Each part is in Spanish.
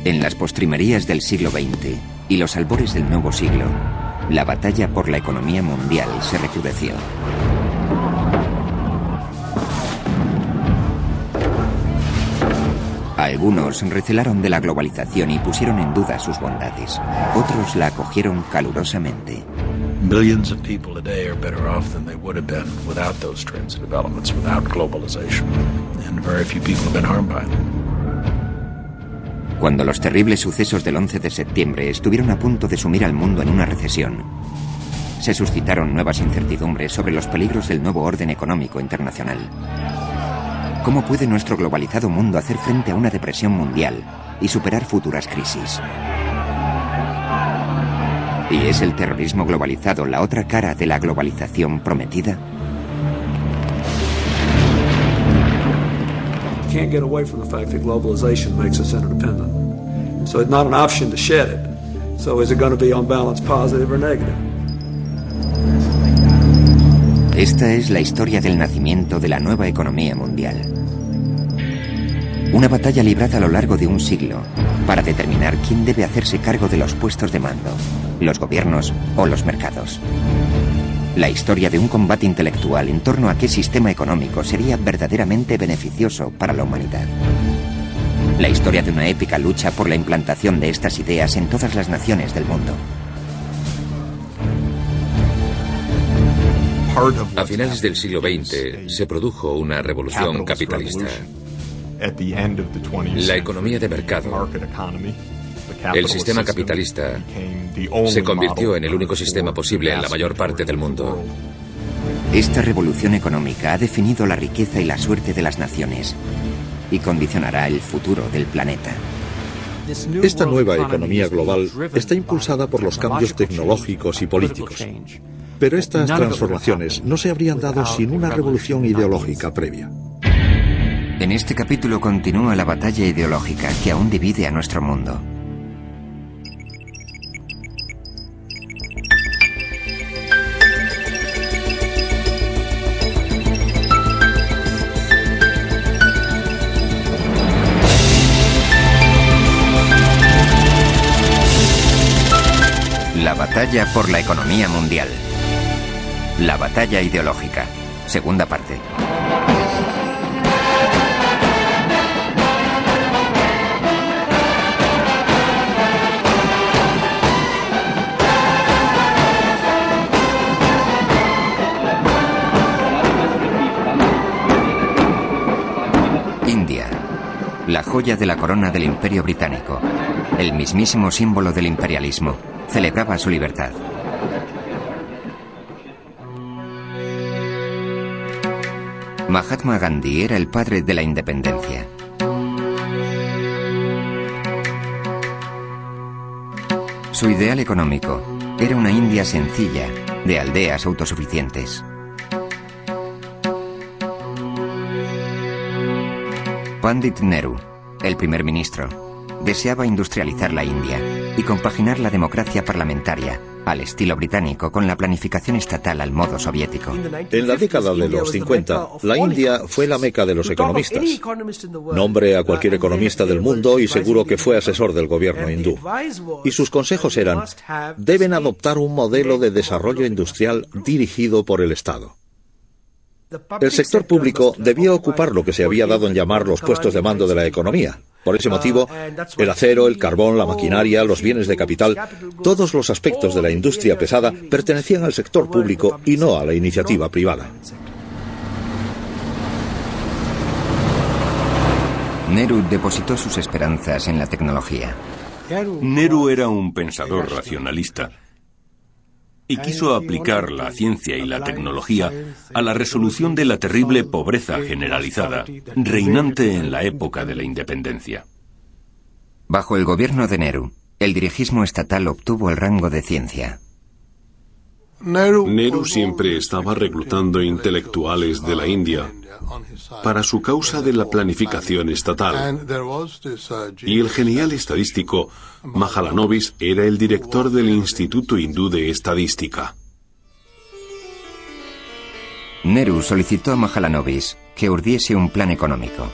En las postrimerías del siglo XX y los albores del nuevo siglo, la batalla por la economía mundial se recrudeció. Algunos recelaron de la globalización y pusieron en duda sus bondades. Otros la acogieron calurosamente. Millions of people today are better off than they would have been without those trends and developments, without globalization. And very few people have been harmed by them. Cuando los terribles sucesos del 11 de septiembre estuvieron a punto de sumir al mundo en una recesión, se suscitaron nuevas incertidumbres sobre los peligros del nuevo orden económico internacional. ¿Cómo puede nuestro globalizado mundo hacer frente a una depresión mundial y superar futuras crisis? ¿Y es el terrorismo globalizado la otra cara de la globalización prometida? Can't get away from the fact that globalization makes us interdependent. So it's not an option to shed it. So is it going to be on balance positive or negative? Esta es la historia del nacimiento de la nueva economía mundial. Una batalla librada a lo largo de un siglo para determinar quién debe hacerse cargo de los puestos de mando, los gobiernos o los mercados. La historia de un combate intelectual en torno a qué sistema económico sería verdaderamente beneficioso para la humanidad. La historia de una épica lucha por la implantación de estas ideas en todas las naciones del mundo. A finales del siglo XX se produjo una revolución capitalista. La economía de mercado, el sistema capitalista, se convirtió en el único sistema posible en la mayor parte del mundo. Esta revolución económica ha definido la riqueza y la suerte de las naciones y condicionará el futuro del planeta. Esta nueva economía global está impulsada por los cambios tecnológicos y políticos. Pero estas transformaciones no se habrían dado sin una revolución ideológica previa. En este capítulo continúa la batalla ideológica que aún divide a nuestro mundo. La batalla por la economía mundial. La batalla ideológica. Segunda parte. India. La joya de la corona del Imperio Británico. El mismísimo símbolo del imperialismo. Celebraba su libertad. Mahatma Gandhi era el padre de la independencia. Su ideal económico era una India sencilla, de aldeas autosuficientes. Pandit Nehru, el primer ministro, deseaba industrializar la India y compaginar la democracia parlamentaria al estilo británico con la planificación estatal al modo soviético. En la década de los 50, la India fue la meca de los economistas. Nombre a cualquier economista del mundo y seguro que fue asesor del gobierno hindú. Y sus consejos eran: deben adoptar un modelo de desarrollo industrial dirigido por el Estado. El sector público debía ocupar lo que se había dado en llamar los puestos de mando de la economía. Por ese motivo, el acero, el carbón, la maquinaria, los bienes de capital, todos los aspectos de la industria pesada pertenecían al sector público y no a la iniciativa privada. Nehru depositó sus esperanzas en la tecnología. Nehru era un pensador racionalista y quiso aplicar la ciencia y la tecnología a la resolución de la terrible pobreza generalizada reinante en la época de la independencia. Bajo el gobierno de Nehru, el dirigismo estatal obtuvo el rango de ciencia. Nehru siempre estaba reclutando intelectuales de la India para su causa de la planificación estatal. Y el genial estadístico Mahalanobis era el director del Instituto Hindú de Estadística. Nehru solicitó a Mahalanobis que urdiese un plan económico.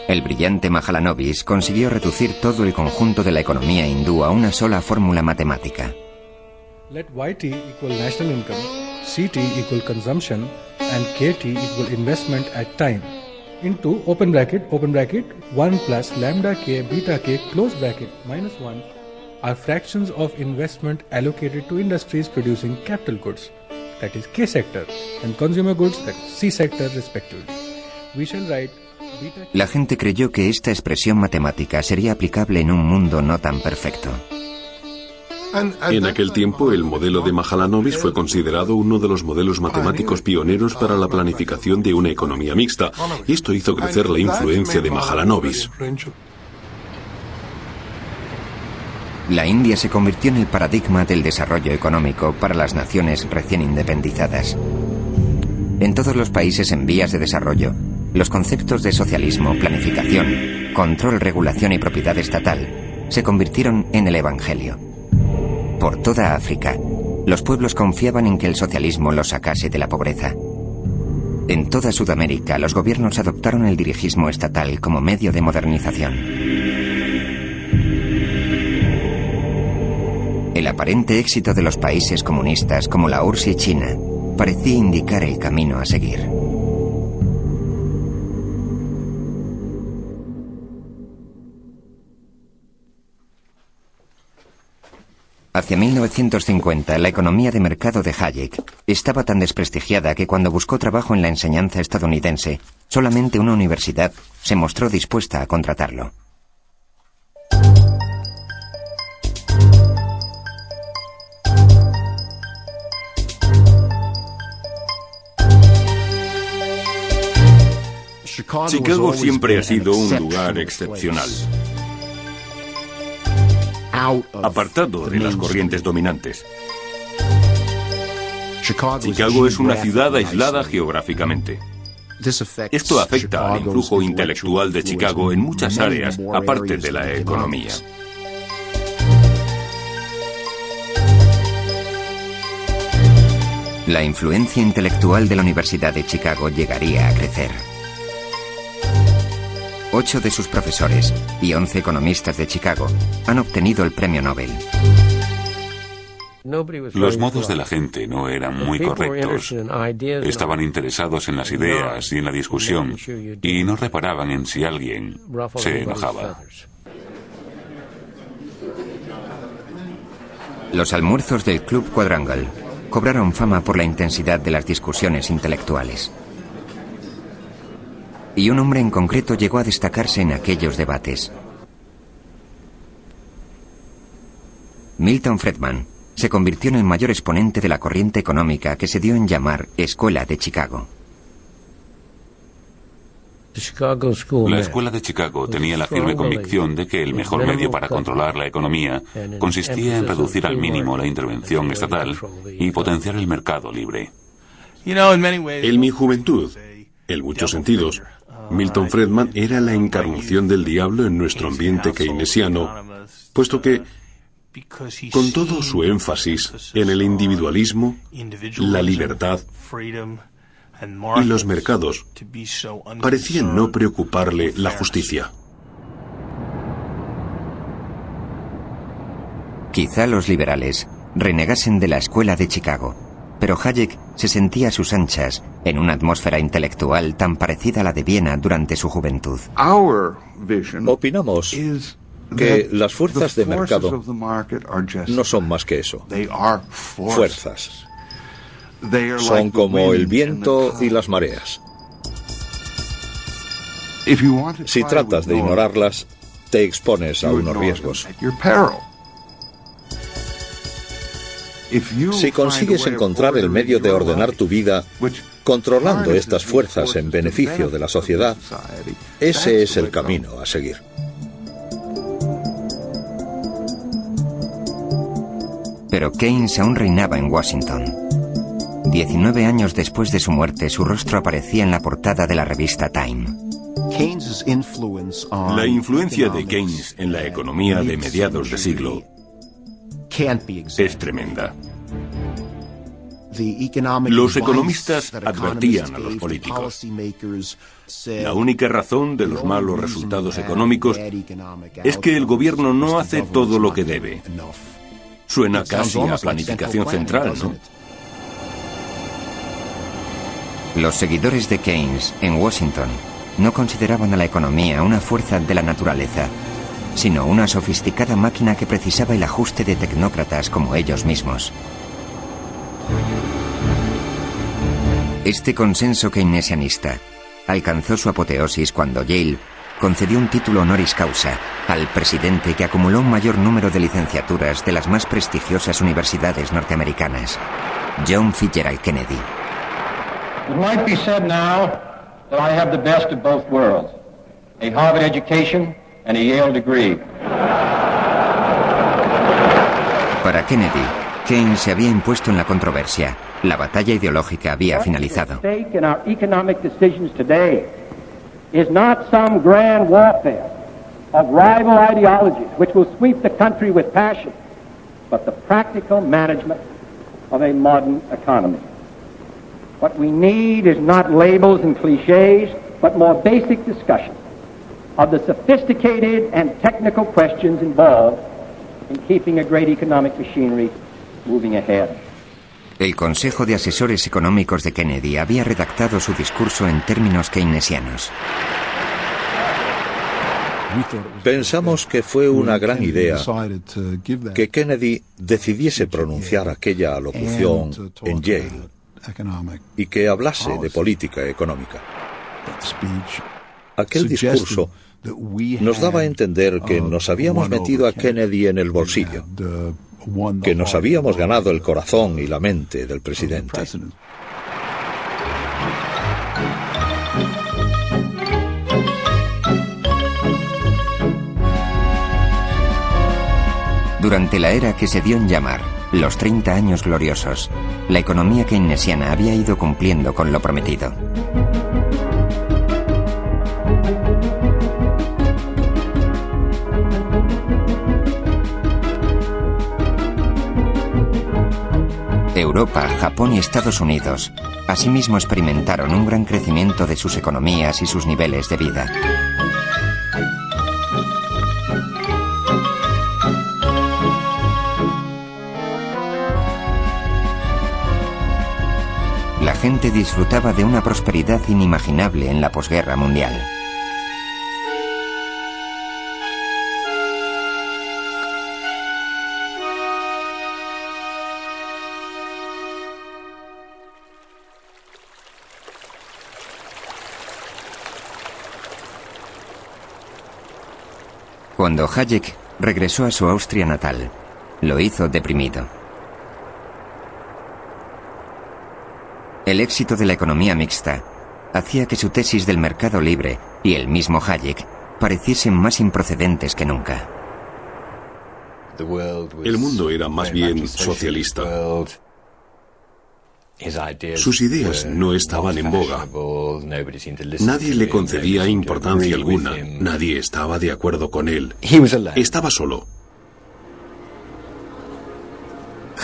El brillante Mahalanobis consiguió reducir todo el conjunto de la economía hindú a una sola fórmula matemática. Let YT equal national income, CT equal consumption, and KT equal investment at time. Into open bracket 1 plus lambda k beta k close bracket minus 1 are fractions of investment allocated to industries producing capital goods, that is K sector, and consumer goods, that is C sector respectively. We shall write beta k. La gente creyó que esta expresión matemática sería aplicable en un mundo no tan perfecto. En aquel tiempo, el modelo de Mahalanobis fue considerado uno de los modelos matemáticos pioneros para la planificación de una economía mixta, y esto hizo crecer la influencia de Mahalanobis. La India se convirtió en el paradigma del desarrollo económico para las naciones recién independizadas. En todos los países en vías de desarrollo, los conceptos de socialismo, planificación, control, regulación y propiedad estatal se convirtieron en el evangelio. Por toda África, los pueblos confiaban en que el socialismo los sacase de la pobreza. En toda Sudamérica, los gobiernos adoptaron el dirigismo estatal como medio de modernización. El aparente éxito de los países comunistas como la URSS y China parecía indicar el camino a seguir. Hacia 1950, la economía de mercado de Hayek estaba tan desprestigiada que cuando buscó trabajo en la enseñanza estadounidense, solamente una universidad se mostró dispuesta a contratarlo. Chicago siempre ha sido un lugar excepcional, apartado de las corrientes dominantes. Chicago es una ciudad aislada geográficamente. Esto afecta al influjo intelectual de Chicago en muchas áreas, aparte de la economía. La influencia intelectual de la Universidad de Chicago llegaría a crecer. 8 de sus profesores y 11 economistas de Chicago han obtenido el premio Nobel. Los modos de la gente no eran muy correctos. Estaban interesados en las ideas y en la discusión y no reparaban en si alguien se enojaba. Los almuerzos del Club Quadrangle cobraron fama por la intensidad de las discusiones intelectuales. Y un hombre en concreto llegó a destacarse en aquellos debates. Milton Friedman se convirtió en el mayor exponente de la corriente económica que se dio en llamar Escuela de Chicago. La Escuela de Chicago tenía la firme convicción de que el mejor medio para controlar la economía consistía en reducir al mínimo la intervención estatal y potenciar el mercado libre. En mi juventud, en muchos sentidos, Milton Friedman era la encarnación del diablo en nuestro ambiente keynesiano, puesto que, con todo su énfasis en el individualismo, la libertad y los mercados, parecían no preocuparle la justicia. Quizá los liberales renegasen de la Escuela de Chicago, pero Hayek se sentía a sus anchas en una atmósfera intelectual tan parecida a la de Viena durante su juventud. Opinamos que las fuerzas de mercado no son más que eso, fuerzas. Son como el viento y las mareas. Si tratas de ignorarlas, te expones a unos riesgos. Si consigues encontrar el medio de ordenar tu vida controlando estas fuerzas en beneficio de la sociedad, ese es el camino a seguir. Pero Keynes aún reinaba en Washington. 19 años después de su muerte, su rostro aparecía en la portada de la revista Time. La influencia de Keynes en la economía de mediados de siglo es tremenda. Los economistas advertían a los políticos: la única razón de los malos resultados económicos es que el gobierno no hace todo lo que debe. Suena casi a planificación central, ¿no? Los seguidores de Keynes en Washington no consideraban a la economía una fuerza de la naturaleza, sino una sofisticada máquina que precisaba el ajuste de tecnócratas como ellos mismos. Este consenso keynesianista alcanzó su apoteosis cuando Yale concedió un título honoris causa al presidente que acumuló un mayor número de licenciaturas de las más prestigiosas universidades norteamericanas, John Fitzgerald Kennedy. It might be said now that I have the best of both worlds, a Harvard education and a Yale degree. Para Kennedy, Keynes se había impuesto en la controversia. La batalla ideológica había finalizado. Is not some grand warfare of rival ideologies which will sweep the country with passion, but the practical management of a modern economy. What we need is not labels and cliches, but more basic discussion of the sophisticated and technical questions involved in keeping a great economic machinery moving ahead. El Consejo de Asesores Económicos de Kennedy había redactado su discurso en términos keynesianos. Pensamos que fue una gran idea que Kennedy decidiese pronunciar aquella alocución en Yale y que hablase de política económica. Aquel discurso nos daba a entender que nos habíamos metido a Kennedy en el bolsillo, que nos habíamos ganado el corazón y la mente del presidente. Durante la era que se dio en llamar los 30 años gloriosos, la economía keynesiana había ido cumpliendo con lo prometido. Europa, Japón y Estados Unidos asimismo experimentaron un gran crecimiento de sus economías y sus niveles de vida. La gente disfrutaba de una prosperidad inimaginable en la posguerra mundial. Cuando Hayek regresó a su Austria natal, lo hizo deprimido. El éxito de la economía mixta hacía que su tesis del mercado libre y el mismo Hayek pareciesen más improcedentes que nunca. El mundo era más bien socialista. Sus ideas no estaban en boga. Nadie le concedía importancia alguna. Nadie estaba de acuerdo con él. Estaba solo.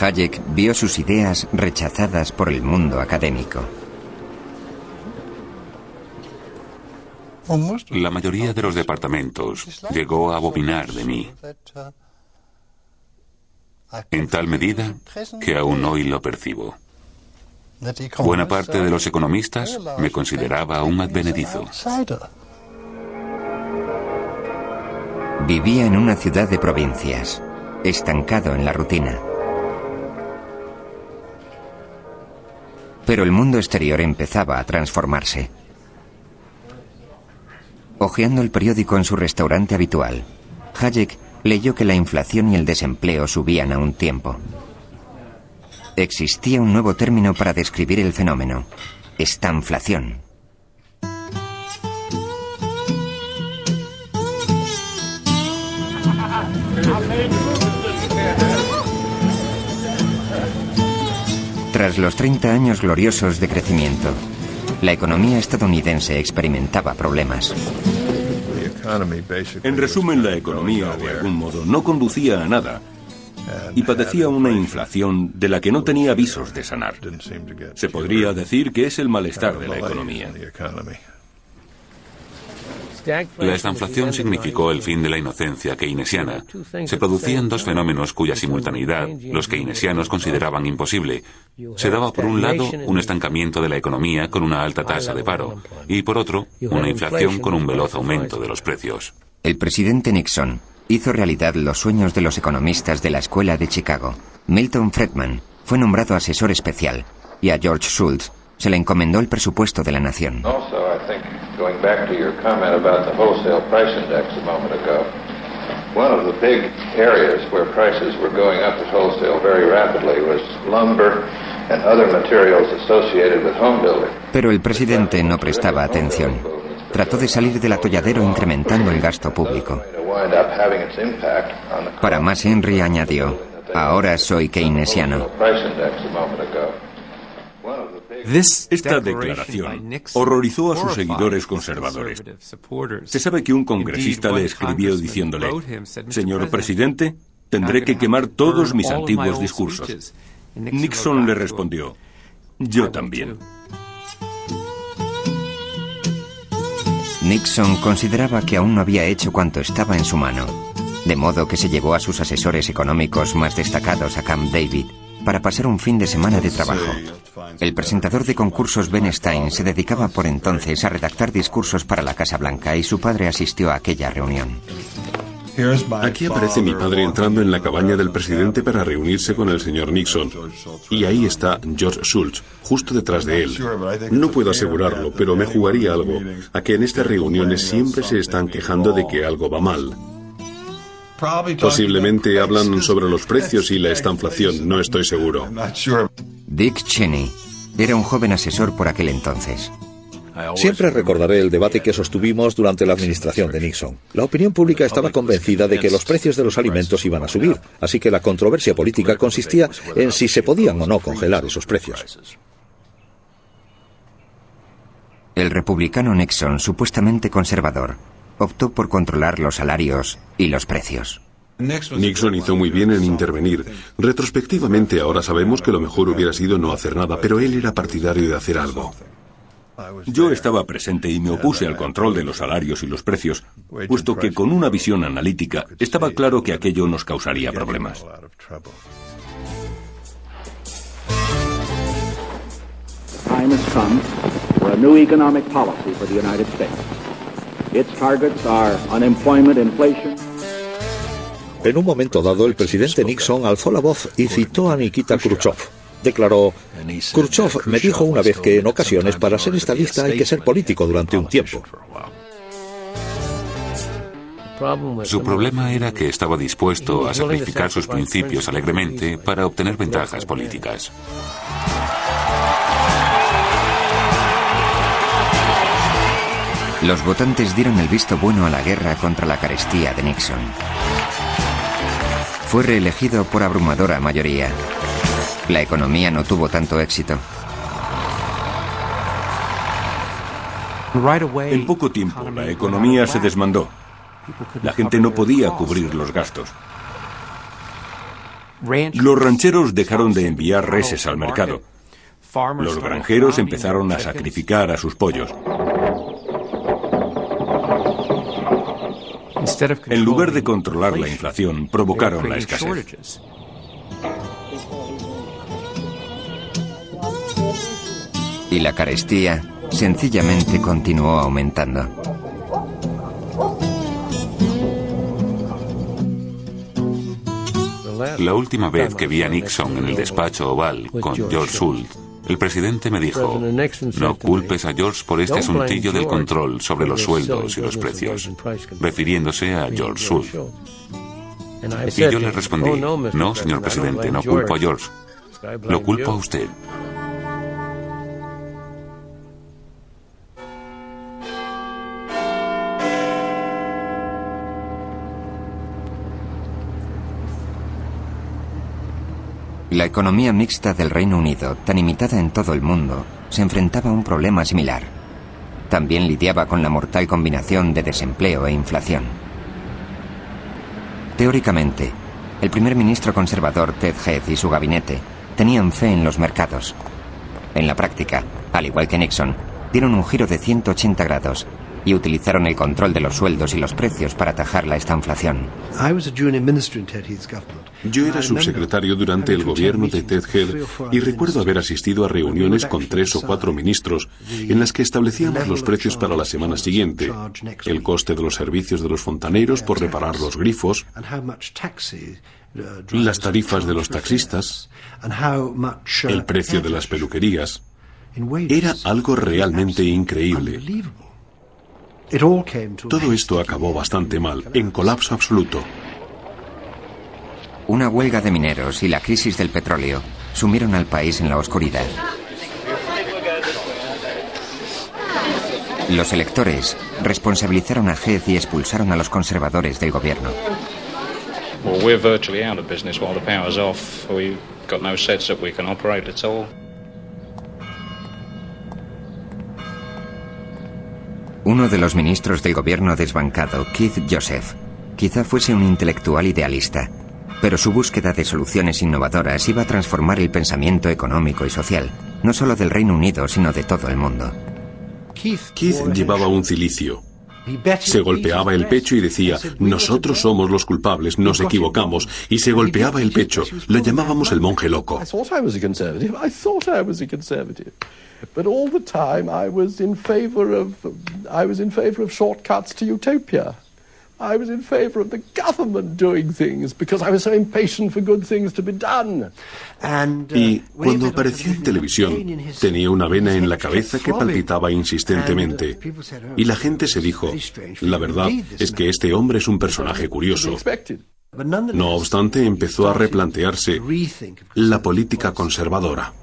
Hayek vio sus ideas rechazadas por el mundo académico. La mayoría de los departamentos llegó a abominar de mí, en tal medida que aún hoy lo percibo. Buena parte de los economistas me consideraba un advenedizo. Vivía en una ciudad de provincias, estancado en la rutina. Pero el mundo exterior empezaba a transformarse. Hojeando el periódico en su restaurante habitual, Hayek leyó que la inflación y el desempleo subían a un tiempo. Existía un nuevo término para describir el fenómeno: estanflación. Tras los 30 años gloriosos de crecimiento, la economía estadounidense experimentaba problemas. En resumen, la economía, de algún modo, no conducía a nada. y padecía una inflación de la que no tenía visos de sanar. Se podría decir que es el malestar de la economía. La estanflación significó el fin de la inocencia keynesiana. Se producían dos fenómenos cuya simultaneidad los keynesianos consideraban imposible. Se daba por un lado un estancamiento de la economía con una alta tasa de paro y por otro una inflación con un veloz aumento de los precios. El presidente Nixon hizo realidad los sueños de los economistas de la Escuela de Chicago. Milton Friedman fue nombrado asesor especial y a George Shultz se le encomendó el presupuesto de la nación. Going back to your comment about the wholesale price index a moment ago, one of the big areas where prices were going up at wholesale very rapidly was lumber and other materials associated with home building. Pero el presidente no prestaba atención. Trató de salir del atolladero incrementando el gasto público. Para más, Henry añadió: ahora soy keynesiano. Esta declaración horrorizó a sus seguidores conservadores. Se sabe que un congresista le escribió diciéndole: «Señor presidente, tendré que quemar todos mis antiguos discursos». Nixon le respondió: «Yo también». Nixon consideraba que aún no había hecho cuanto estaba en su mano, de modo que se llevó a sus asesores económicos más destacados a Camp David para pasar un fin de semana de trabajo. El presentador de concursos Ben Stein se dedicaba por entonces a redactar discursos para la Casa Blanca y su padre asistió a aquella reunión. Aquí aparece mi padre entrando en la cabaña del presidente para reunirse con el señor Nixon. Y ahí está George Shultz, justo detrás de él. No puedo asegurarlo, pero me jugaría algo a que en estas reuniones siempre se están quejando de que algo va mal. Posiblemente hablan sobre los precios y la estanflación, no estoy seguro. Dick Cheney era un joven asesor por aquel entonces. Siempre recordaré el debate que sostuvimos durante la administración de Nixon. La opinión pública estaba convencida de que los precios de los alimentos iban a subir, así que la controversia política consistía en si se podían o no congelar esos precios. El republicano Nixon, supuestamente conservador, optó por controlar los salarios y los precios. Nixon hizo muy bien en intervenir. Retrospectivamente ahora sabemos que lo mejor hubiera sido no hacer nada, pero él era partidario de hacer algo. Yo estaba presente y me opuse al control de los salarios y los precios, puesto que con una visión analítica estaba claro que aquello nos causaría problemas. Time has come for a new economic policy for the United States. Its targets are unemployment, inflation. En un momento dado, el presidente Nixon alzó la voz y citó a Nikita Khrushchev. Declaró: «Khrushchev me dijo una vez que en ocasiones para ser estadista hay que ser político durante un tiempo». Su problema era que estaba dispuesto a sacrificar sus principios alegremente para obtener ventajas políticas. Los votantes dieron el visto bueno a la guerra contra la carestía de Nixon. Fue reelegido por abrumadora mayoría. La economía no tuvo tanto éxito. En poco tiempo, la economía se desmandó. La gente no podía cubrir los gastos. Los rancheros dejaron de enviar reses al mercado. Los granjeros empezaron a sacrificar a sus pollos. En lugar de controlar la inflación, provocaron la escasez. Y la carestía sencillamente continuó aumentando. La última vez que vi a Nixon en el despacho oval con George Shultz, el presidente me dijo: «No culpes a George por este asuntillo del control sobre los sueldos y los precios», refiriéndose a George Shultz. Y yo le respondí: «No, señor presidente, no culpo a George. Lo culpo a usted». La economía mixta del Reino Unido, tan imitada en todo el mundo, se enfrentaba a un problema similar. También lidiaba con la mortal combinación de desempleo e inflación. Teóricamente, el primer ministro conservador Ted Heath y su gabinete tenían fe en los mercados. En la práctica, al igual que Nixon, dieron un giro de 180 grados y utilizaron el control de los sueldos y los precios para atajar la estanflación. Yo era subsecretario durante el gobierno de Ted Heath y recuerdo haber asistido a reuniones con 3 o 4 ministros en las que establecíamos los precios para la semana siguiente, el coste de los servicios de los fontaneros por reparar los grifos, las tarifas de los taxistas, el precio de las peluquerías. Era algo realmente increíble. Todo esto acabó bastante mal, en colapso absoluto. Una huelga de mineros y la crisis del petróleo sumieron al país en la oscuridad. Los electores responsabilizaron a Heath y expulsaron a los conservadores del gobierno. Well, we're virtually out of business while the power's off. We've got no sets that we can operate at all. Uno de los ministros del gobierno desbancado, Keith Joseph, quizá fuese un intelectual idealista, pero su búsqueda de soluciones innovadoras iba a transformar el pensamiento económico y social, no solo del Reino Unido, sino de todo el mundo. Keith llevaba un cilicio. Se golpeaba el pecho y decía, nosotros somos los culpables, nos equivocamos, y se golpeaba el pecho. Lo llamábamos el monje loco. But all the time I was in favor of shortcuts to utopia. I was in favor of the government doing things because I was so impatient for good things to be done. Y cuando apareció en televisión, tenía una vena en la cabeza que palpitaba insistentemente. Y la gente se dijo, la verdad es que este hombre es un personaje curioso. No obstante, empezó a replantearse la política conservadora.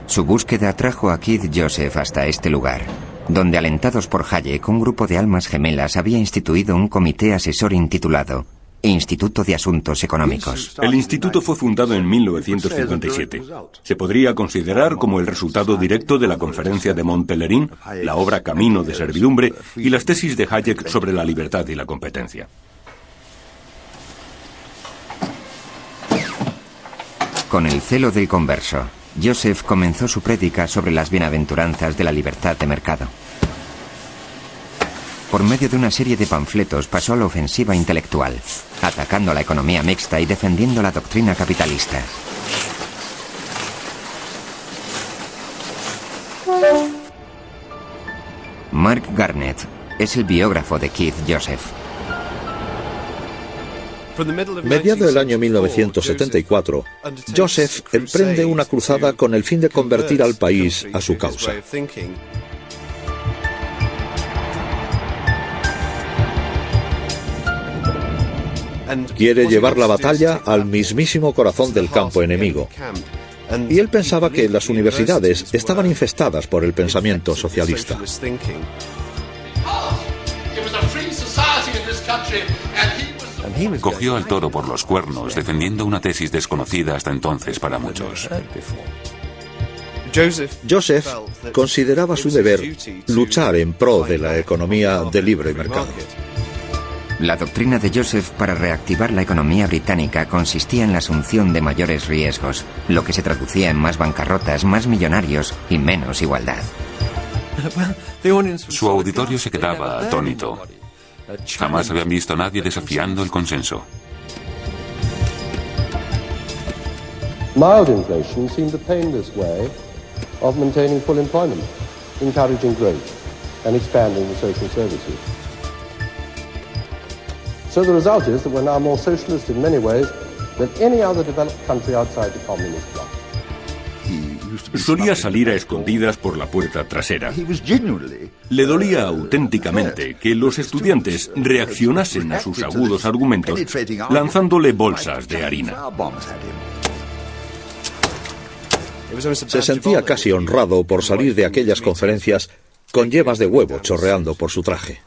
Su búsqueda trajo a Keith Joseph hasta este lugar, donde, alentados por Hayek, un grupo de almas gemelas había instituido un comité asesor intitulado Instituto de Asuntos Económicos. El instituto fue fundado en 1957. Se podría considerar como el resultado directo de la conferencia de Mont Pelerin, la obra Camino de Servidumbre y las tesis de Hayek sobre la libertad y la competencia. Con el celo del converso, Joseph comenzó su prédica sobre las bienaventuranzas de la libertad de mercado. Por medio de una serie de panfletos pasó a la ofensiva intelectual, atacando la economía mixta y defendiendo la doctrina capitalista. Mark Garnett es el biógrafo de Keith Joseph. Mediado el año 1974, Joseph emprende una cruzada con el fin de convertir al país a su causa. Quiere llevar la batalla al mismísimo corazón del campo enemigo. Y él pensaba que las universidades estaban infestadas por el pensamiento socialista. Cogió al toro por los cuernos, defendiendo una tesis desconocida hasta entonces para muchos. Joseph consideraba su deber luchar en pro de la economía de libre mercado. La doctrina de Joseph para reactivar la economía británica consistía en la asunción de mayores riesgos, lo que se traducía en más bancarrotas, más millonarios y menos igualdad. Su auditorio se quedaba atónito. Jamás habían visto a nadie desafiando el consenso. Mild inflation seemed the painless way of maintaining full employment, encouraging growth and expanding the social services. So the result is that we're now more socialist in many ways than any other developed country outside the communist bloc. Solía salir a escondidas por la puerta trasera. Le dolía auténticamente que los estudiantes reaccionasen a sus agudos argumentos lanzándole bolsas de harina. Se sentía casi honrado por salir de aquellas conferencias con yemas de huevo chorreando por su traje.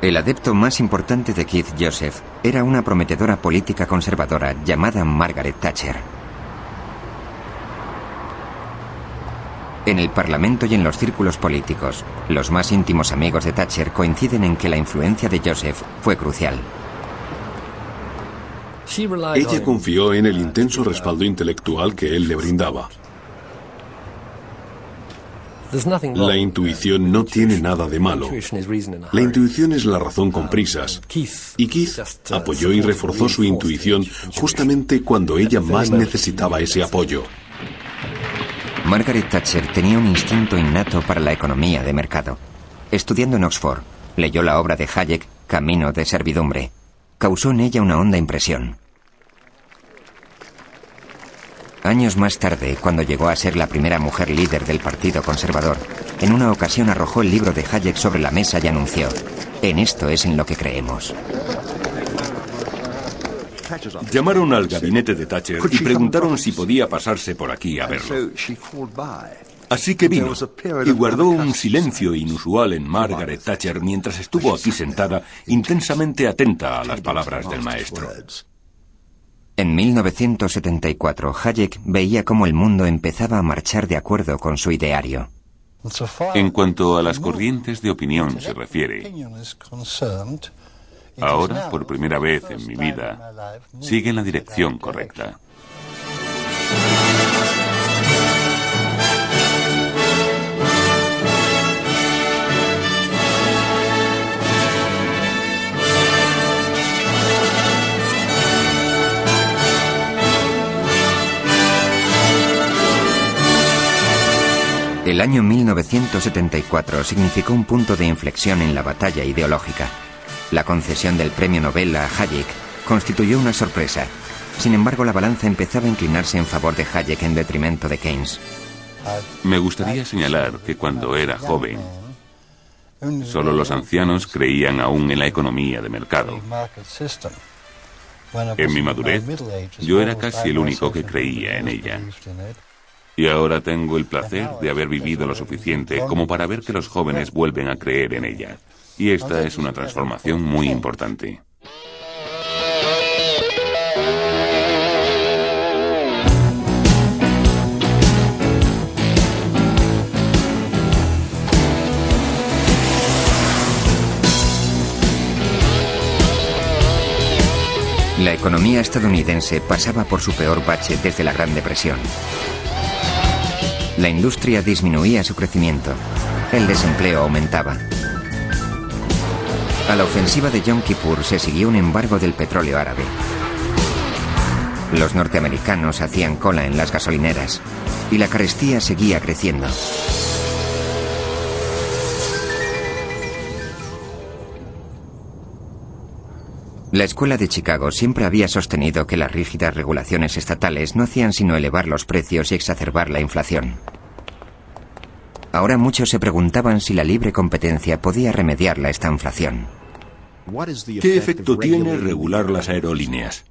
El adepto más importante de Keith Joseph era una prometedora política conservadora llamada Margaret Thatcher. En el Parlamento y en los círculos políticos, los más íntimos amigos de Thatcher coinciden en que la influencia de Joseph fue crucial. Ella confió en el intenso respaldo intelectual que él le brindaba. La intuición no tiene nada de malo. La intuición es la razón con prisas. Y Keith apoyó y reforzó su intuición justamente cuando ella más necesitaba ese apoyo. Margaret Thatcher tenía un instinto innato para la economía de mercado. Estudiando en Oxford, leyó la obra de Hayek, Camino de servidumbre. Causó en ella una honda impresión. Años más tarde, cuando llegó a ser la primera mujer líder del Partido Conservador, en una ocasión arrojó el libro de Hayek sobre la mesa y anunció: «En esto es en lo que creemos». Llamaron al gabinete de Thatcher y preguntaron si podía pasarse por aquí a verlo. Así que vino y guardó un silencio inusual en Margaret Thatcher mientras estuvo aquí sentada, intensamente atenta a las palabras del maestro. En 1974, Hayek veía cómo el mundo empezaba a marchar de acuerdo con su ideario. En cuanto a las corrientes de opinión se refiere, ahora, por primera vez en mi vida, sigue en la dirección correcta. El año 1974 significó un punto de inflexión en la batalla ideológica. La concesión del premio Nobel a Hayek constituyó una sorpresa. Sin embargo, la balanza empezaba a inclinarse en favor de Hayek en detrimento de Keynes. Me gustaría señalar que cuando era joven, solo los ancianos creían aún en la economía de mercado. En mi madurez, yo era casi el único que creía en ella. Y ahora tengo el placer de haber vivido lo suficiente como para ver que los jóvenes vuelven a creer en ella. Y esta es una transformación muy importante. La economía estadounidense pasaba por su peor bache desde la Gran Depresión. La industria disminuía su crecimiento. El desempleo aumentaba. A la ofensiva de Yom Kippur se siguió un embargo del petróleo árabe. Los norteamericanos hacían cola en las gasolineras y la carestía seguía creciendo. La escuela de Chicago siempre había sostenido que las rígidas regulaciones estatales no hacían sino elevar los precios y exacerbar la inflación. Ahora muchos se preguntaban si la libre competencia podía remediar esta inflación. ¿Qué efecto tiene regular las aerolíneas?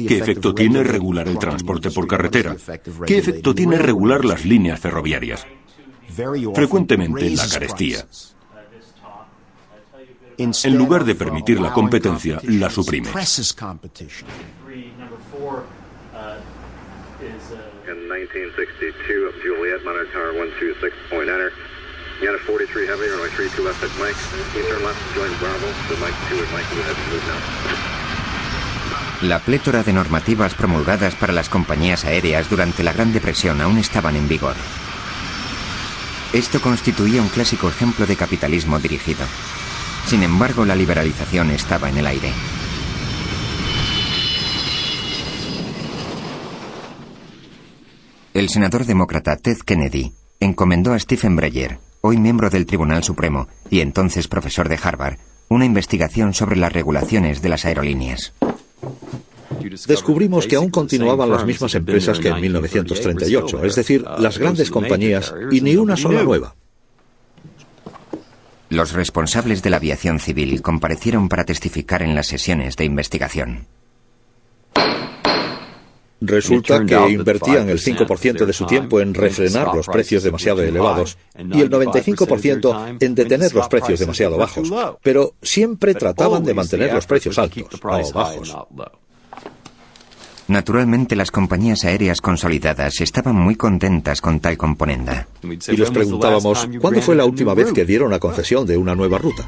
¿Qué efecto tiene regular el transporte por carretera? ¿Qué efecto tiene regular las líneas ferroviarias? Frecuentemente la carestía. En lugar de permitir la competencia, la suprime. La plétora de normativas promulgadas para las compañías aéreas durante la Gran Depresión aún estaban en vigor. Esto constituía un clásico ejemplo de capitalismo dirigido. Sin embargo, la liberalización estaba en el aire. El senador demócrata Ted Kennedy encomendó a Stephen Breyer, hoy miembro del Tribunal Supremo y entonces profesor de Harvard, una investigación sobre las regulaciones de las aerolíneas. Descubrimos que aún continuaban las mismas empresas que en 1938, es decir, las grandes compañías y ni una sola nueva. Los responsables de la aviación civil comparecieron para testificar en las sesiones de investigación. Resulta que invertían el 5% de su tiempo en refrenar los precios demasiado elevados y el 95% en detener los precios demasiado bajos, pero siempre trataban de mantener los precios altos, no bajos. Naturalmente, las compañías aéreas consolidadas estaban muy contentas con tal componenda. Y les preguntábamos, ¿cuándo fue la última vez que dieron la concesión de una nueva ruta?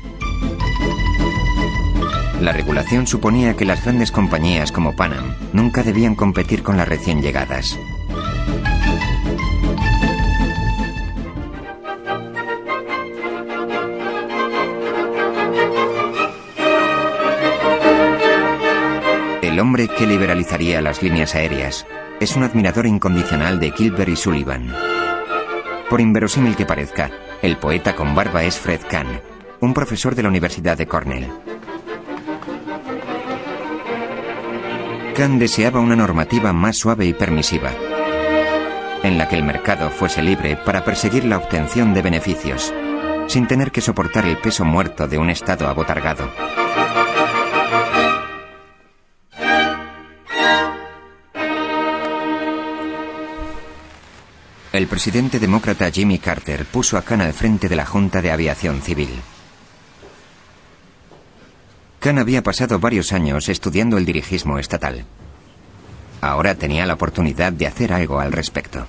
La regulación suponía que las grandes compañías como Pan Am nunca debían competir con las recién llegadas. El hombre que liberalizaría las líneas aéreas es un admirador incondicional de Gilbert y Sullivan. Por inverosímil que parezca, el poeta con barba es Fred Kahn, un profesor de la Universidad de Cornell. Kahn deseaba una normativa más suave y permisiva, en la que el mercado fuese libre para perseguir la obtención de beneficios, sin tener que soportar el peso muerto de un Estado abotargado. El presidente demócrata Jimmy Carter puso a Kahn al frente de la Junta de Aviación Civil. Kahn había pasado varios años estudiando el dirigismo estatal. Ahora tenía la oportunidad de hacer algo al respecto.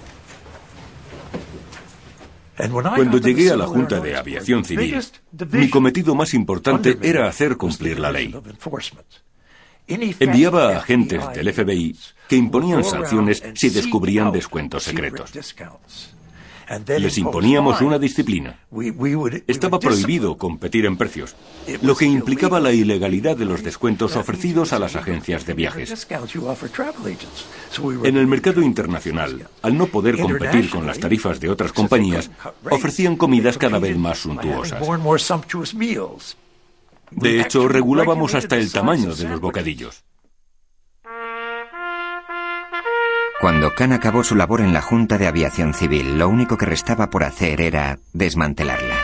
Cuando llegué a la Junta de Aviación Civil, mi cometido más importante era hacer cumplir la ley. Enviaba a agentes del FBI que imponían sanciones si descubrían descuentos secretos. Les imponíamos una disciplina. Estaba prohibido competir en precios, lo que implicaba la ilegalidad de los descuentos ofrecidos a las agencias de viajes. En el mercado internacional, al no poder competir con las tarifas de otras compañías, ofrecían comidas cada vez más suntuosas. De hecho, regulábamos hasta el tamaño de los bocadillos. Cuando Kahn acabó su labor en la Junta de Aviación Civil, lo único que restaba por hacer era desmantelarla.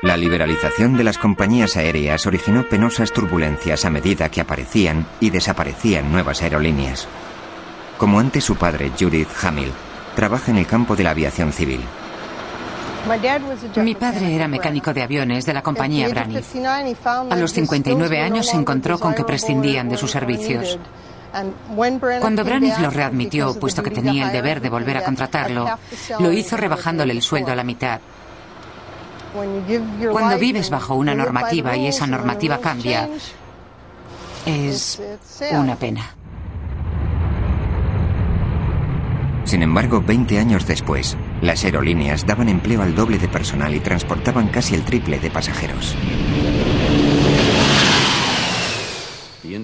La liberalización de las compañías aéreas originó penosas turbulencias a medida que aparecían y desaparecían nuevas aerolíneas. Como antes su padre, Judith Hamill, trabaja en el campo de la aviación civil. Mi padre era mecánico de aviones de la compañía Braniff. A los 59 años se encontró con que prescindían de sus servicios. Cuando Braniff lo readmitió, puesto que tenía el deber de volver a contratarlo, lo hizo rebajándole el sueldo a la mitad. Cuando vives bajo una normativa y esa normativa cambia, es una pena. Sin embargo, 20 años después, las aerolíneas daban empleo al doble de personal y transportaban casi el triple de pasajeros.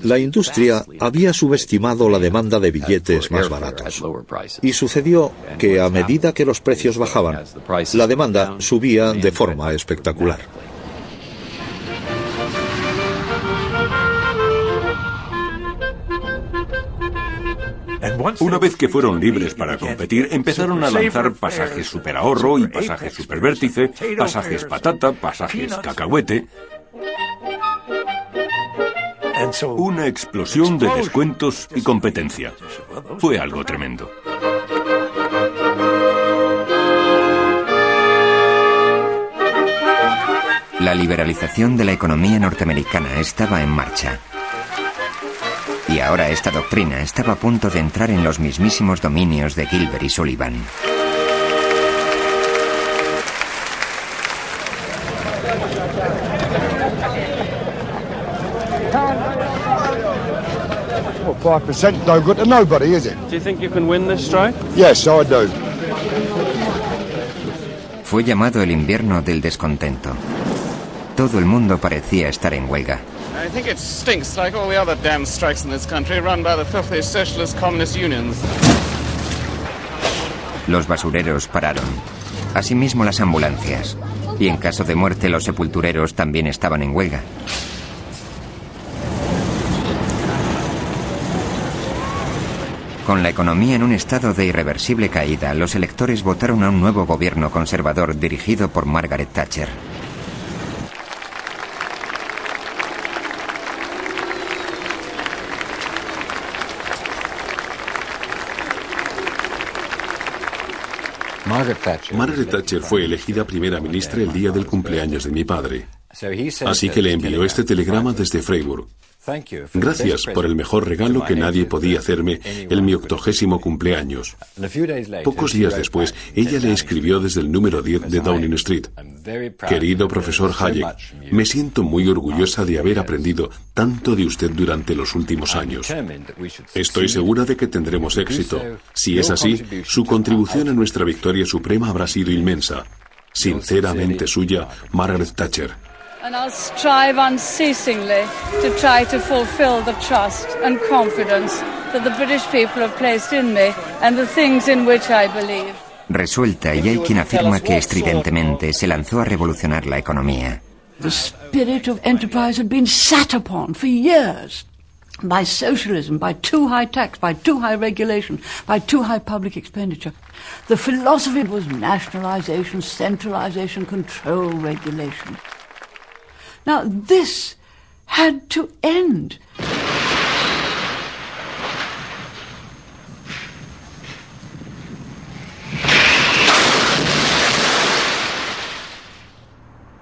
La industria había subestimado la demanda de billetes más baratos. Y sucedió que a medida que los precios bajaban, la demanda subía de forma espectacular. Una vez que fueron libres para competir, empezaron a lanzar pasajes superahorro y pasajes supervértice, pasajes patata, pasajes cacahuete. Una explosión de descuentos y competencia. Fue algo tremendo. La liberalización de la economía norteamericana estaba en marcha. Y ahora esta doctrina estaba a punto de entrar en los mismísimos dominios de Gilbert y Sullivan. Well, 5% no good to nobody, is it? Do you think you can win this strike? Yes, I do. Fue llamado el invierno del descontento. Todo el mundo parecía estar en huelga. I think it stinks like all the other damn strikes in this country run by the filthy socialist communist unions. Los basureros pararon. Asimismo las ambulancias. Y en caso de muerte los sepultureros también estaban en huelga. Con la economía en un estado de irreversible caída, los electores votaron a un nuevo gobierno conservador dirigido por Margaret Thatcher. Margaret Thatcher fue elegida primera ministra el día del cumpleaños de mi padre. Así que le envió este telegrama desde Freiburg. Gracias por el mejor regalo que nadie podía hacerme en mi 80º cumpleaños. Pocos días después, ella le escribió desde el número 10 de Downing Street. Querido profesor Hayek, me siento muy orgullosa de haber aprendido tanto de usted durante los últimos años. Estoy segura de que tendremos éxito. Si es así, su contribución a nuestra victoria suprema habrá sido inmensa. Sinceramente suya, Margaret Thatcher. And I'll strive unceasingly to try to fulfill the trust and confidence that the British people have placed in me and the things in which I believe. Resuelta, y hay quien afirma que estridentemente se lanzó a revolucionar la economía. The spirit of enterprise had been sat upon for years by socialism, by too high tax, by too high regulation, by too high public expenditure. The philosophy was nationalization, centralization, control, regulation. Now, this had to end.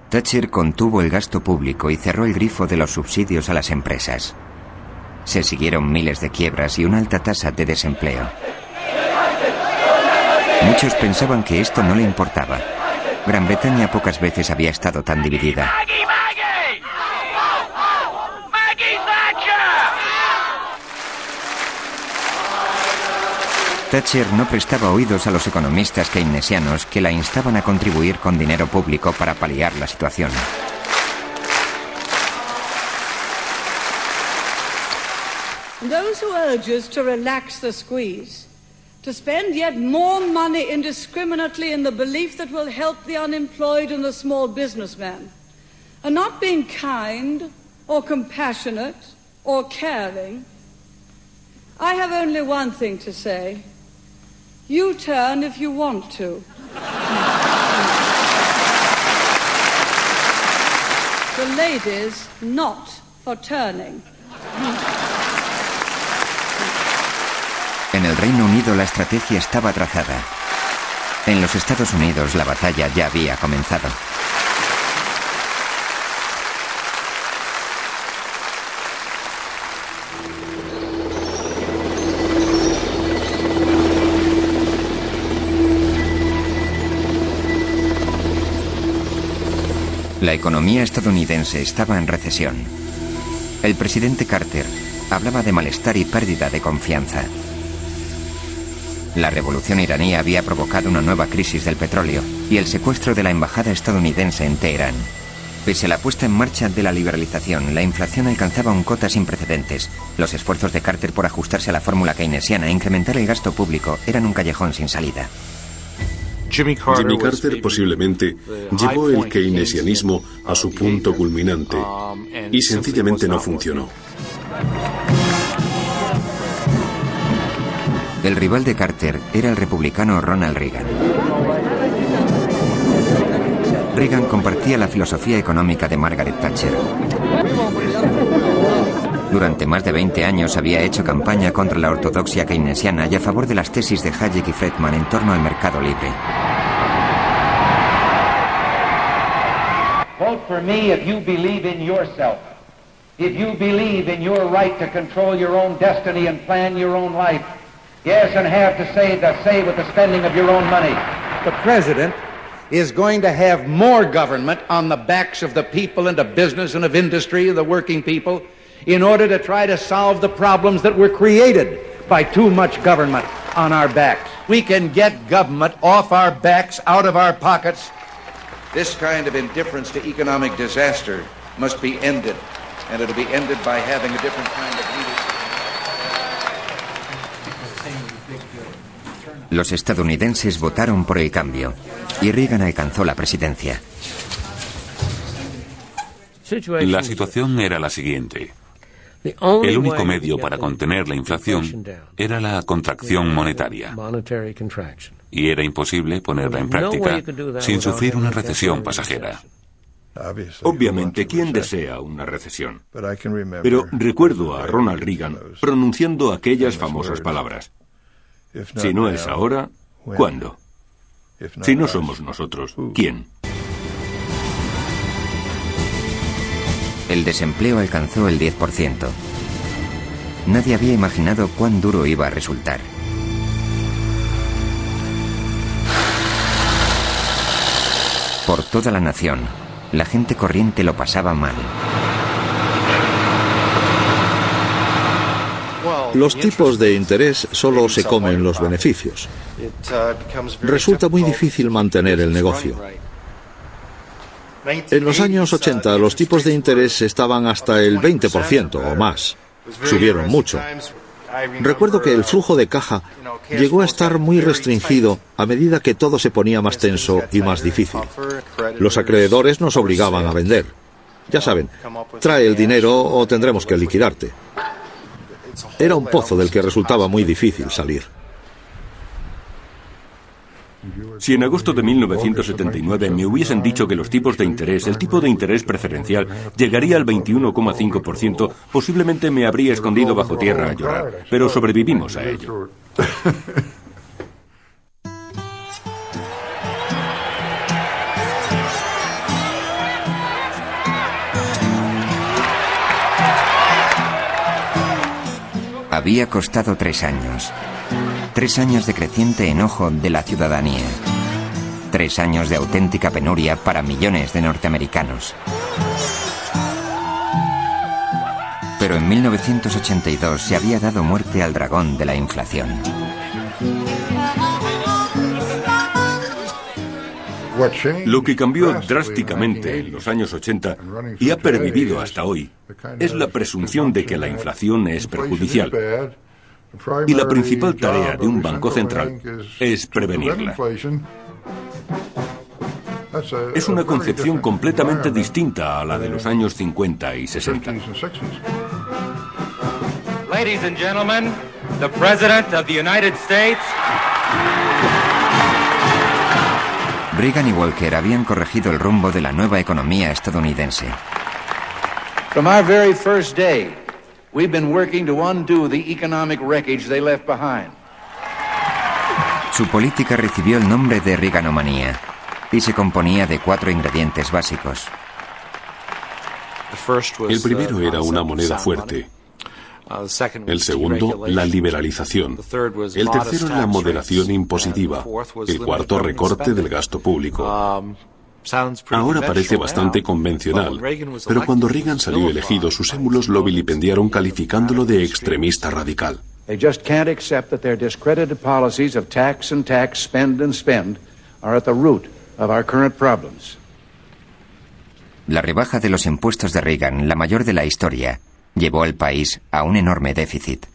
Thatcher contuvo el gasto público y cerró el grifo de los subsidios a las empresas. Se siguieron miles de quiebras y una alta tasa de desempleo. Muchos pensaban que esto no le importaba. Gran Bretaña pocas veces había estado tan dividida. Thatcher no prestaba oídos a los economistas keynesianos que la instaban a contribuir con dinero público para paliar la situación. Those who urge us to relax the squeeze, to spend yet more money indiscriminately in the belief that will help the unemployed and the small businessman, are not being kind or compassionate or caring. I have only one thing to say. You turn if you want to. The lady's not for turning. En el Reino Unido la estrategia estaba trazada. En los Estados Unidos la batalla ya había comenzado. La economía estadounidense estaba en recesión. El presidente Carter hablaba de malestar y pérdida de confianza. La revolución iraní había provocado una nueva crisis del petróleo y el secuestro de la embajada estadounidense en Teherán. Pese a la puesta en marcha de la liberalización, la inflación alcanzaba un cota sin precedentes. Los esfuerzos de Carter por ajustarse a la fórmula keynesiana e incrementar el gasto público eran un callejón sin salida. Jimmy Carter posiblemente llevó el keynesianismo a su punto culminante y sencillamente no funcionó. El rival de Carter era el republicano Ronald Reagan. Reagan compartía la filosofía económica de Margaret Thatcher. Durante más de 20 años había hecho campaña contra la ortodoxia keynesiana y a favor de las tesis de Hayek y Friedman en torno al mercado libre. Vote for me if you believe in yourself. If you believe in your right to control your own destiny and plan your own life. Yes, and have to say with the spending of your own money. The president is going to have more government on the backs of the people and of business and of industry and the working people in order to try to solve the problems that were created by too much government on our backs. We can get government off our backs, out of our pockets. This kind of indifference to economic disaster must be ended, and it'll be ended by having a different kind of leadership. Los estadounidenses votaron por el cambio y Reagan alcanzó la presidencia. La situación era la siguiente. El único medio para contener la inflación era la contracción monetaria. Y era imposible ponerla en práctica sin sufrir una recesión pasajera. Obviamente, ¿quién desea una recesión? Pero recuerdo a Ronald Reagan pronunciando aquellas famosas palabras. Si no es ahora, ¿cuándo? Si no somos nosotros, ¿quién? El desempleo alcanzó el 10%. Nadie había imaginado cuán duro iba a resultar. Por toda la nación, la gente corriente lo pasaba mal. Los tipos de interés solo se comen los beneficios. Resulta muy difícil mantener el negocio. En los años 80 los tipos de interés estaban hasta el 20% o más. Subieron mucho. Recuerdo que el flujo de caja llegó a estar muy restringido a medida que todo se ponía más tenso y más difícil. Los acreedores nos obligaban a vender. Ya saben, trae el dinero o tendremos que liquidarte. Era un pozo del que resultaba muy difícil salir. Si en agosto de 1979 me hubiesen dicho que los tipos de interés, el tipo de interés preferencial, llegaría al 21,5%, posiblemente me habría escondido bajo tierra a llorar. Pero sobrevivimos a ello. Había costado 3 años. 3 años de creciente enojo de la ciudadanía. 3 años de auténtica penuria para millones de norteamericanos. Pero en 1982 se había dado muerte al dragón de la inflación. Lo que cambió drásticamente en los años 80 y ha pervivido hasta hoy es la presunción de que la inflación es perjudicial. Y la principal tarea de un banco central es prevenirla. Es una concepción completamente distinta a la de los años 50 y 60. Ladies and gentlemen, the President of the United States. Reagan y Walker habían corregido el rumbo de la nueva economía estadounidense. From our very first day, we've been working to undo the economic wreckage they left behind. Su política recibió el nombre de Reaganomics y se componía de 4 ingredientes básicos. El primero era una moneda fuerte. El segundo, la liberalización. El tercero, la moderación impositiva. El cuarto, recorte del gasto público. Ahora parece bastante convencional, pero cuando Reagan salió elegido, sus émulos lo vilipendiaron calificándolo de extremista radical. They just can't accept that their discredited policies of tax and tax, spend and spend are at the root of our current problems. La rebaja de los impuestos de Reagan, la mayor de la historia, llevó al país a un enorme déficit.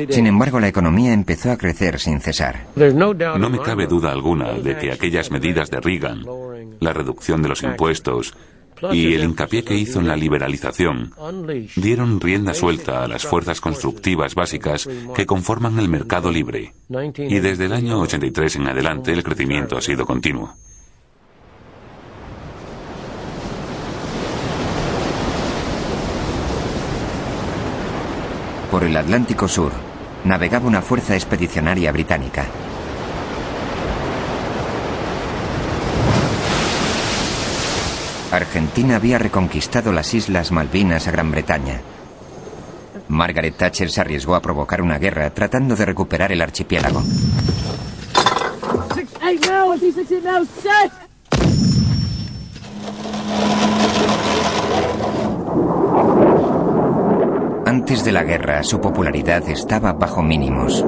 Sin embargo, la economía empezó a crecer sin cesar. No me cabe duda alguna de que aquellas medidas de Reagan, la reducción de los impuestos y el hincapié que hizo en la liberalización, dieron rienda suelta a las fuerzas constructivas básicas que conforman el mercado libre. Y desde el año 83 en adelante el crecimiento ha sido continuo. Por el Atlántico Sur, navegaba una fuerza expedicionaria británica. Argentina había reconquistado las Islas Malvinas a Gran Bretaña. Margaret Thatcher se arriesgó a provocar una guerra tratando de recuperar el archipiélago. Antes de la guerra, su popularidad estaba bajo mínimos.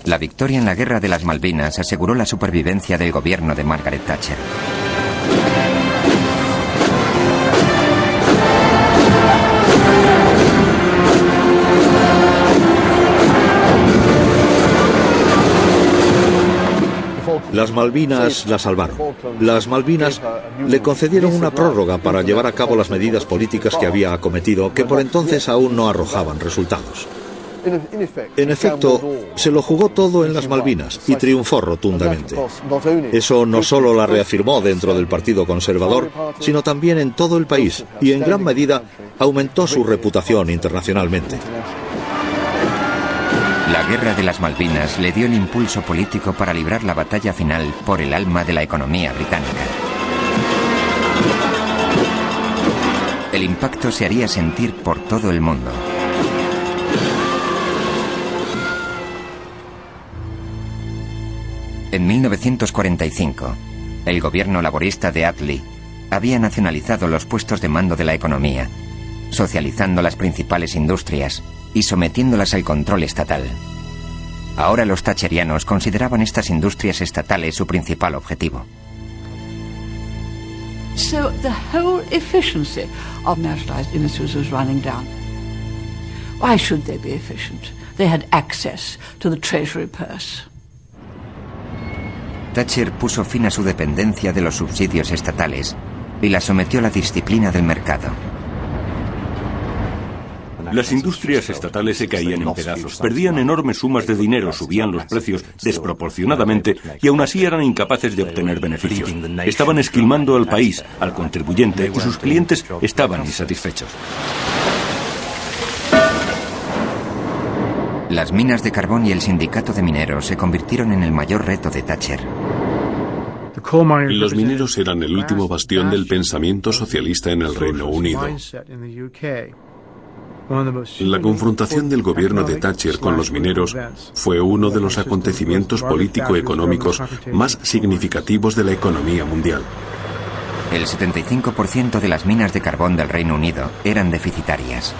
La victoria en la Guerra de las Malvinas aseguró la supervivencia del gobierno de Margaret Thatcher. Las Malvinas la salvaron. Las Malvinas le concedieron una prórroga para llevar a cabo las medidas políticas que había acometido, que por entonces aún no arrojaban resultados. En efecto, se lo jugó todo en las Malvinas y triunfó rotundamente. Eso no solo la reafirmó dentro del Partido Conservador, sino también en todo el país y en gran medida aumentó su reputación internacionalmente. La Guerra de las Malvinas le dio el impulso político para librar la batalla final por el alma de la economía británica. El impacto se haría sentir por todo el mundo. En 1945, el gobierno laborista de Attlee había nacionalizado los puestos de mando de la economía, socializando las principales industrias y sometiéndolas al control estatal. Ahora los thatcherianos consideraban estas industrias estatales su principal objetivo. So the whole efficiency of nationalized industries was running down. Why should they be efficient? They had access to the treasury purse. Thatcher puso fin a su dependencia de los subsidios estatales y la sometió a la disciplina del mercado. Las industrias estatales se caían en pedazos, perdían enormes sumas de dinero, subían los precios desproporcionadamente y aún así eran incapaces de obtener beneficios. Estaban esquilmando al país, al contribuyente, y sus clientes estaban insatisfechos. Las minas de carbón y el sindicato de mineros se convirtieron en el mayor reto de Thatcher. Los mineros eran el último bastión del pensamiento socialista en el Reino Unido. La confrontación del gobierno de Thatcher con los mineros fue uno de los acontecimientos político-económicos más significativos de la economía mundial. El 75% de las minas de carbón del Reino Unido eran deficitarias.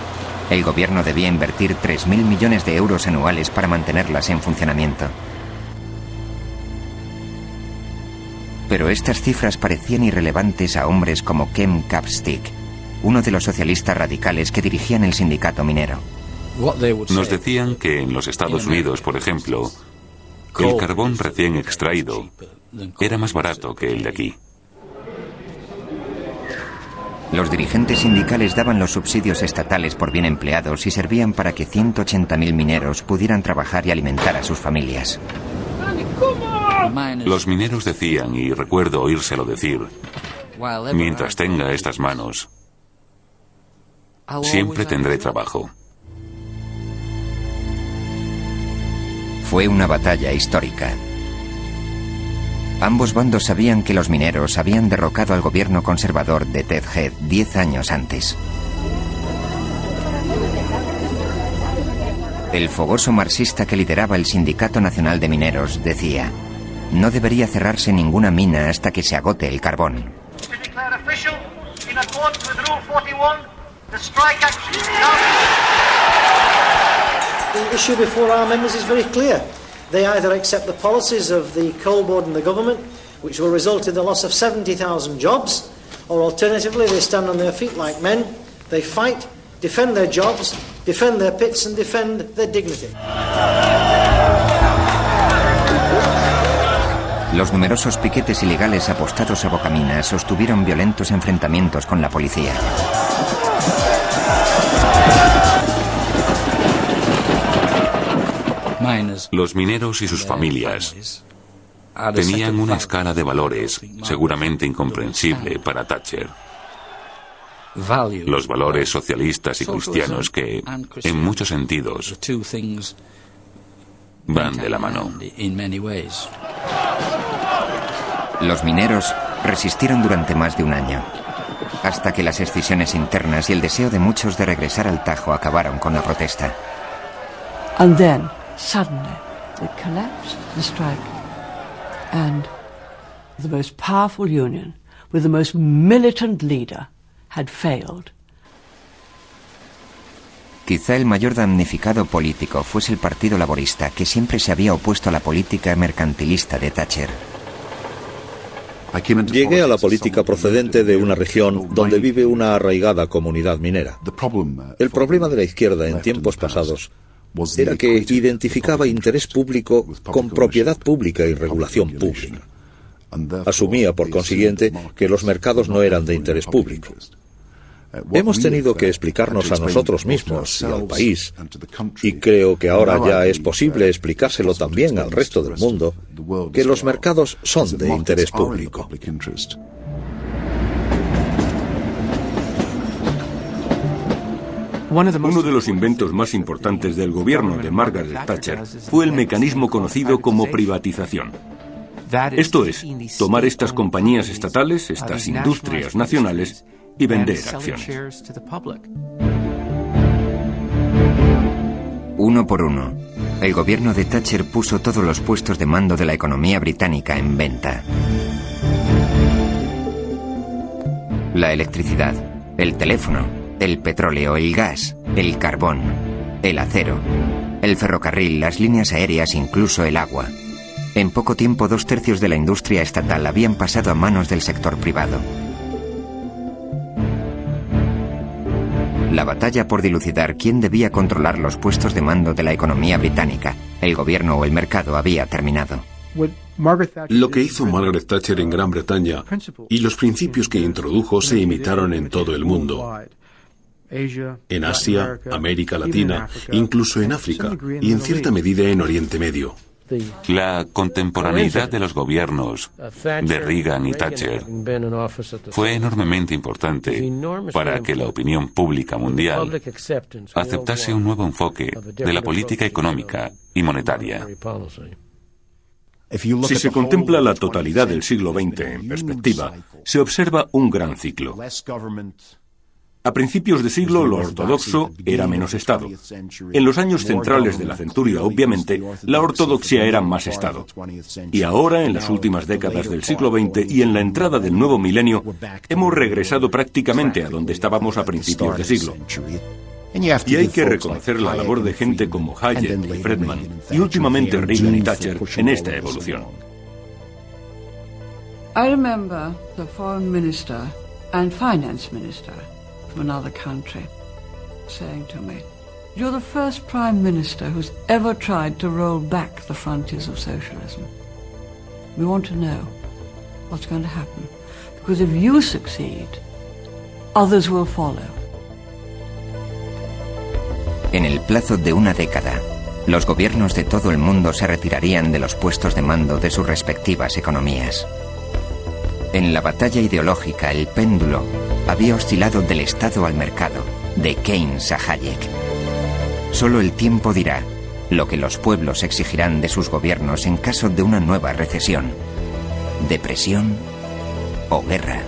El gobierno debía invertir 3.000 millones de euros anuales para mantenerlas en funcionamiento. Pero estas cifras parecían irrelevantes a hombres como Ken Capstick, uno de los socialistas radicales que dirigían el sindicato minero. Nos decían que en los Estados Unidos, por ejemplo, el carbón recién extraído era más barato que el de aquí. Los dirigentes sindicales daban los subsidios estatales por bien empleados y servían para que 180.000 mineros pudieran trabajar y alimentar a sus familias. Los mineros decían, y recuerdo oírselo decir, mientras tenga estas manos, siempre tendré trabajo. Fue una batalla histórica. Ambos bandos sabían que los mineros habían derrocado al gobierno conservador de Ted Heath 10 años antes. El fogoso marxista que lideraba el Sindicato Nacional de Mineros decía: no debería cerrarse ninguna mina hasta que se agote el carbón. The issue before our members is very clear. They either accept the policies of the coal board and the government, which will result in the loss of 70,000 jobs, or alternatively they stand on their feet like men, they fight, defend their jobs, defend their pits and defend their dignity. Los numerosos piquetes ilegales apostados a bocaminas sostuvieron violentos enfrentamientos con la policía. Los mineros y sus familias tenían una escala de valores seguramente incomprensible para Thatcher. Los valores socialistas y cristianos que, en muchos sentidos, van de la mano. Los mineros resistieron durante más de un año, hasta que las escisiones internas y el deseo de muchos de regresar al Tajo acabaron con la protesta. And then, suddenly, it collapsed, the strike, and the most powerful union, with the most militant leader, had failed. Quizá el mayor damnificado político fuese el Partido Laborista, que siempre se había opuesto a la política mercantilista de Thatcher. Llegué a la política procedente de una región donde vive una arraigada comunidad minera. El problema de la izquierda en tiempos pasados era que identificaba interés público con propiedad pública y regulación pública. Asumía, por consiguiente, que los mercados no eran de interés público. Hemos tenido que explicarnos a nosotros mismos y al país, y creo que ahora ya es posible explicárselo también al resto del mundo, que los mercados son de interés público. Uno de los inventos más importantes del gobierno de Margaret Thatcher fue el mecanismo conocido como privatización. Esto es, tomar estas compañías estatales, estas industrias nacionales, y vender acciones. Uno por uno, el gobierno de Thatcher puso todos los puestos de mando de la economía británica en venta. La electricidad, el teléfono, el petróleo, el gas, el carbón, el acero, el ferrocarril, las líneas aéreas, incluso el agua. En poco tiempo, 2/3 de la industria estatal habían pasado a manos del sector privado. La batalla por dilucidar quién debía controlar los puestos de mando de la economía británica, el gobierno o el mercado, había terminado. Lo que hizo Margaret Thatcher en Gran Bretaña y los principios que introdujo se imitaron en todo el mundo. En Asia, América Latina, incluso en África y en cierta medida en Oriente Medio. La contemporaneidad de los gobiernos de Reagan y Thatcher fue enormemente importante para que la opinión pública mundial aceptase un nuevo enfoque de la política económica y monetaria. Si se contempla la totalidad del siglo XX en perspectiva, se observa un gran ciclo. A principios de siglo, lo ortodoxo era menos Estado. En los años centrales de la centuria, obviamente, la ortodoxia era más Estado. Y ahora, en las últimas décadas del siglo XX y en la entrada del nuevo milenio, hemos regresado prácticamente a donde estábamos a principios de siglo. Y hay que reconocer la labor de gente como Hayek y Friedman, y últimamente Reagan y Thatcher, en esta evolución. I remember the foreign minister and finance minister from another country saying to me, "You're the first prime minister who's ever tried to roll back the frontiers of socialism. We want to know what's going to happen, because if you succeed, others will follow." En el plazo de una década, los gobiernos de todo el mundo se retirarían de los puestos de mando de sus respectivas economías. En la batalla ideológica, el péndulo había oscilado del Estado al mercado, de Keynes a Hayek. Solo el tiempo dirá lo que los pueblos exigirán de sus gobiernos en caso de una nueva recesión, depresión o guerra.